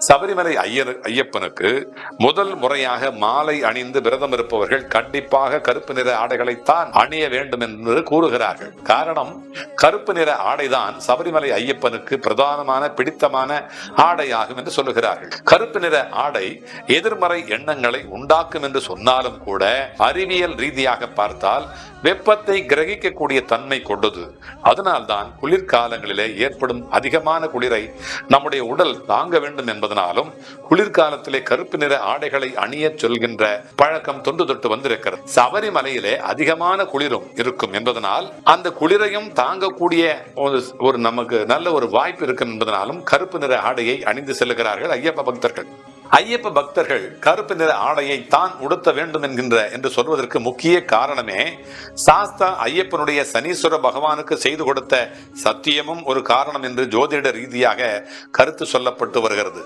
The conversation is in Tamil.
சபரிமலை ஐயப்பனுக்கு முதல் முறையாக மாலை அணிந்து விரதம் இருப்பவர்கள் கண்டிப்பாக கருப்பு நிற ஆடைகளைத்தான் அணிய வேண்டும் என்று கூறுகிறார்கள். காரணம், கருப்பு நிற ஆடைதான் சபரிமலை ஐயப்பனுக்கு பிரதானமான பிடித்தமான ஆடையாகும் என்று சொல்லுகிறார்கள். கருப்பு நிற ஆடை எதிர்மறை எண்ணங்களை உண்டாக்கும் என்று சொன்னாலும் கூட அறிவியல் ரீதியாக பார்த்தால் வெப்பத்தை கிரகிக்கக்கூடிய தன்மை கொண்டது. அதனால்தான் குளிர்காலங்களிலே ஏற்படும் அதிகமான குளிரை நம்முடைய உடல் தாங்க வேண்டும் என்பதனாலும் குளிர்காலத்திலே கருப்பு நிற ஆடைகளை அணிய சொல்கின்ற பழக்கம் தொன்று தொட்டு வந்திருக்கிறது. சபரிமலையிலே அதிகமான குளிரும் இருக்கும் என்பதனால் அந்த குளிரையும் தாங்கக்கூடிய ஒரு நமக்கு நல்ல ஒரு வாய்ப்பு இருக்கும் என்பதனாலும் கருப்பு நிற ஆடையை அணிந்து செல்லுகிறார்கள் ஐயப்ப பக்தர்கள். ஐயப்ப பக்தர்கள் கருப்பு நிற ஆடையை தான் உடுத்த வேண்டும் என்று சொல்வதற்கு முக்கிய காரணமே சாஸ்தா ஐயப்பனுடைய சனீஸ்வர பகவானுக்கு செய்து கொடுத்த சத்தியமும் ஒரு காரணம் என்று ஜோதிட ரீதியாக கருத்து சொல்லப்பட்டு வருகிறது.